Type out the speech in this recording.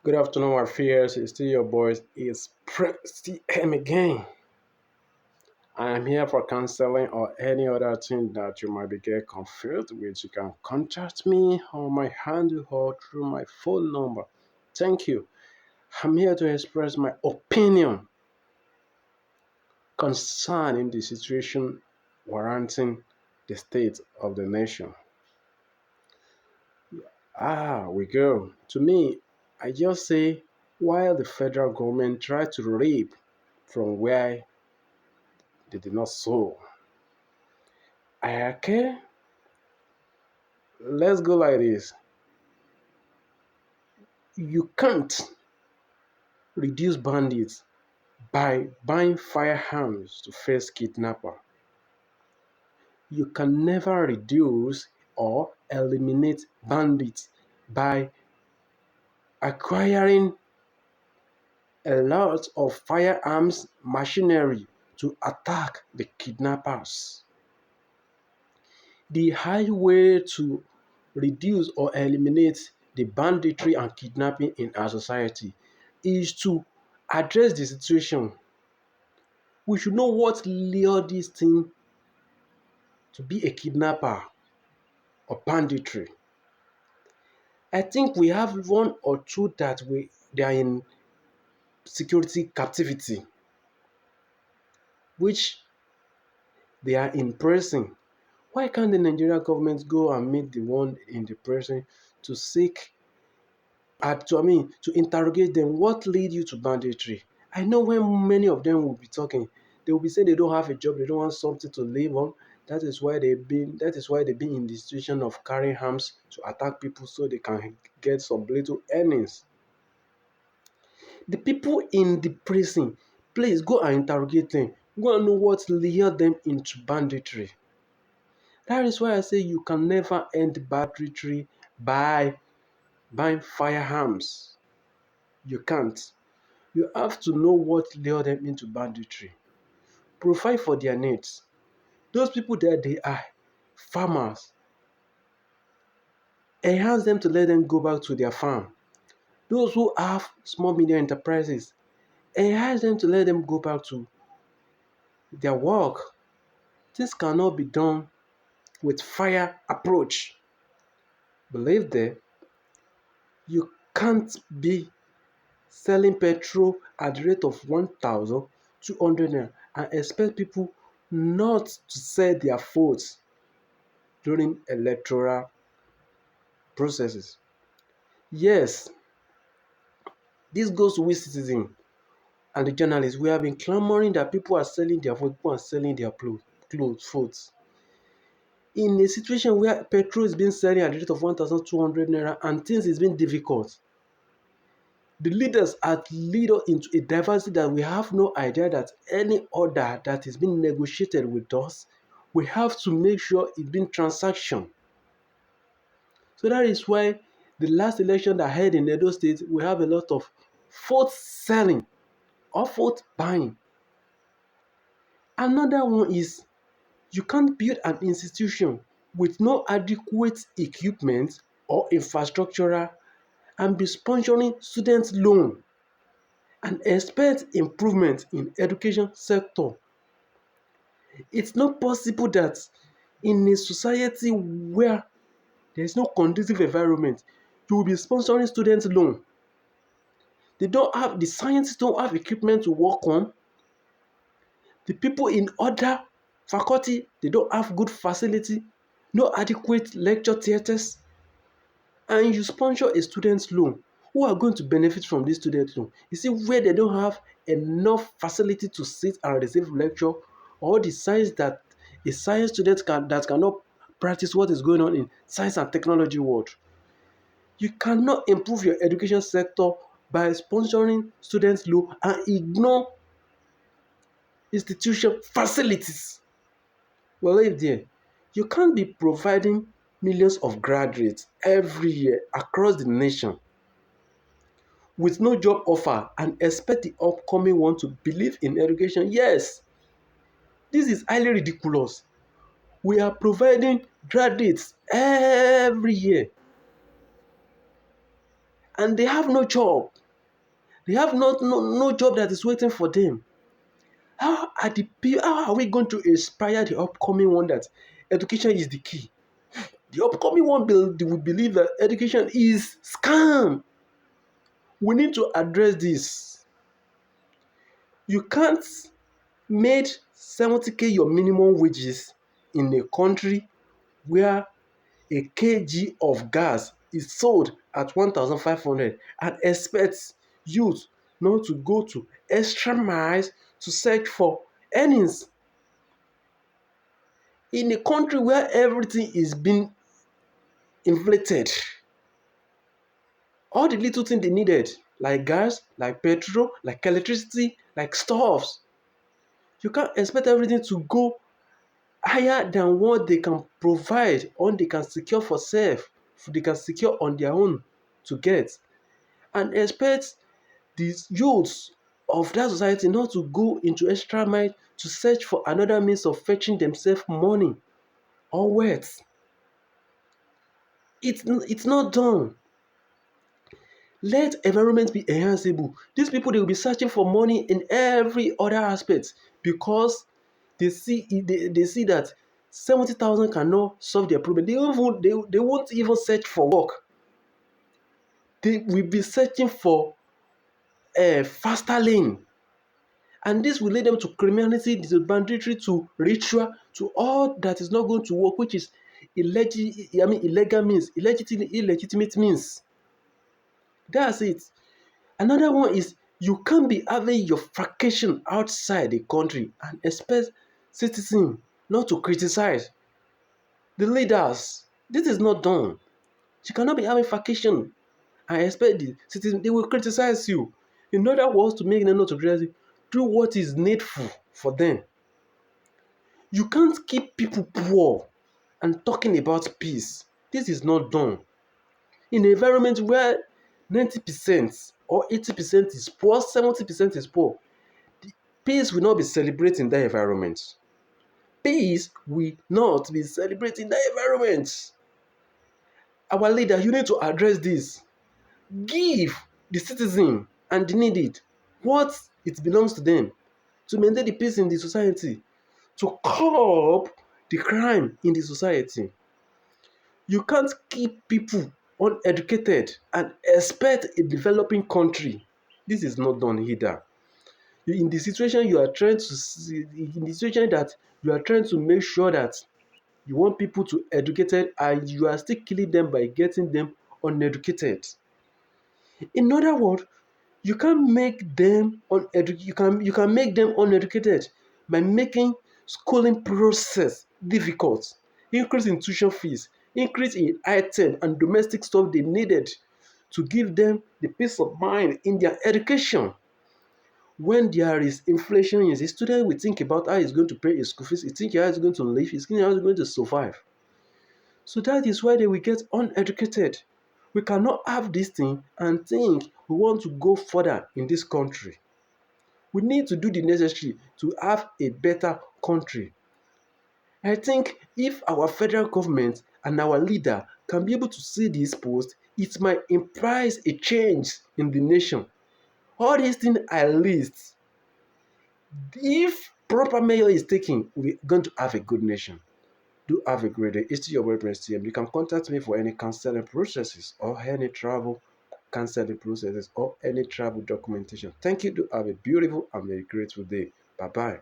Good afternoon, my fears. It's still your boys. It's Presti M again. I am here for counseling or any other thing that you might be getting confused with. You can contact me on my handle or through my phone number. Thank you. I'm here to express my opinion concerning the situation warranting the state of the nation. We go. To me, I just say while the federal government try to reap from where they did not sow. Okay, let's go like this. You can't reduce bandits by buying firearms to face kidnapper. You can never reduce or eliminate bandits by acquiring a lot of firearms machinery to attack the kidnappers. The high way to reduce or eliminate the banditry and kidnapping in our society is to address the situation. We should know what lured this thing to be a kidnapper or banditry. I think we have one or two that they are in security captivity, which they are in prison. Why can't the Nigerian government go and meet the one in the prison to seek to interrogate them, what lead you to banditry? I know when many of them will be talking, they will be saying they don't have a job, they don't want something to live on. That is why they've been in the situation of carrying arms to attack people so they can get some little earnings. The people in the prison, please go and interrogate them. Go and know what lured them into banditry. That is why I say you can never end banditry by buying firearms. You can't. You have to know what lured them into banditry. Provide for their needs. Those people that they are farmers, enhance them to let them go back to their farm. Those who have small medium enterprises, enhance them to let them go back to their work. This cannot be done with fire approach. Believe that you can't be selling petrol at the rate of 1,200 naira and expect people not to sell their votes during electoral processes. Yes, this goes to we citizens and the journalists. We have been clamoring that people are selling their votes, people are selling their votes. In a situation where petrol is being selling at the rate of 1,200 naira and things is being difficult, the leaders are lead us into a diversity that we have no idea that any order that is being negotiated with us, we have to make sure it's been transaction. So that is why the last election that held in Edo State, we have a lot of vote selling or vote buying. Another one is you can't build an institution with no adequate equipment or infrastructural and be sponsoring student loan and expect improvement in education sector. It's not possible that in a society where there is no conducive environment, you will be sponsoring student loan. The scientists don't have equipment to work on. The people in other faculty, they don't have good facility, no adequate lecture theatres, and you sponsor a student loan. Who are going to benefit from this student loan? You see, where they don't have enough facility to sit and receive lecture, or the science that a science student that cannot practice what is going on in science and technology world. You cannot improve your education sector by sponsoring student loan and ignore institution facilities. Well, if there, you can't be providing millions of graduates every year across the nation with no job offer and expect the upcoming one to believe in education. Yes, this is highly ridiculous. We are providing graduates every year and they have no job. They have no job that is waiting for them. How are we going to inspire the upcoming one that education is the key? The upcoming one will believe that education is scam. We need to address this. You can't make 70k your minimum wages in a country where a kg of gas is sold at 1,500 and expect youth not to go to extra miles to search for earnings in a country where everything is being inflated. All the little things they needed, like gas, like petrol, like electricity, like stuffs, you can't expect everything to go higher than what they can provide or they can secure for self, they can secure on their own to get, and expect these youths of that society not to go into extra mile to search for another means of fetching themselves money or wealth. It's not done. Let environment be enhanceable. These people, they will be searching for money in every other aspect because they see that 70,000 cannot solve their problem. They won't even search for work. They will be searching for a faster lane. And this will lead them to criminality, disadvantage to ritual, to all that is not going to work, which is illegal means, illegitimate means. That's it. Another one is you can't be having your vacation outside the country and expect citizens not to criticize the leaders. This is not done. You cannot be having vacation and expect the citizens, they will criticize you. In other words, to make them not to criticize you, do what is needful for them. You can't keep people poor and talking about peace. This is not done. In an environment where 90% or 80% is poor, 70% is poor, peace will not be celebrated in that environment. Peace will not be celebrated in that environment. Our leader, you need to address this. Give the citizen and the needy what it belongs to them to maintain the peace in the society, to curb the crime in the society. You can't keep people uneducated and expect a developing country. This is not done either. In the situation you are trying to see, in the situation that you are trying to make sure that you want people to educated and you are still killing them by getting them uneducated. In other words, you can make them you can make them uneducated by making schooling process difficult, increase in tuition fees, increase in item and domestic stuff they needed to give them the peace of mind in their education. When there is inflation, a student will think about how he's going to pay his school fees, he think how he's going to live, he's thinking how he's going to survive. So that is why they will get uneducated. We cannot have this thing and think we want to go further in this country. We need to do the necessary to have a better country. I think if our federal government and our leader can be able to see this post, it might imply a change in the nation. All these things I list, if proper measure is taken, we're going to have a good nation. Do have a great day. It's still your boyfriend TM. You can contact me for any counseling processes or any travel counseling processes or any travel documentation. Thank you. Do have a beautiful and a grateful day. Bye bye.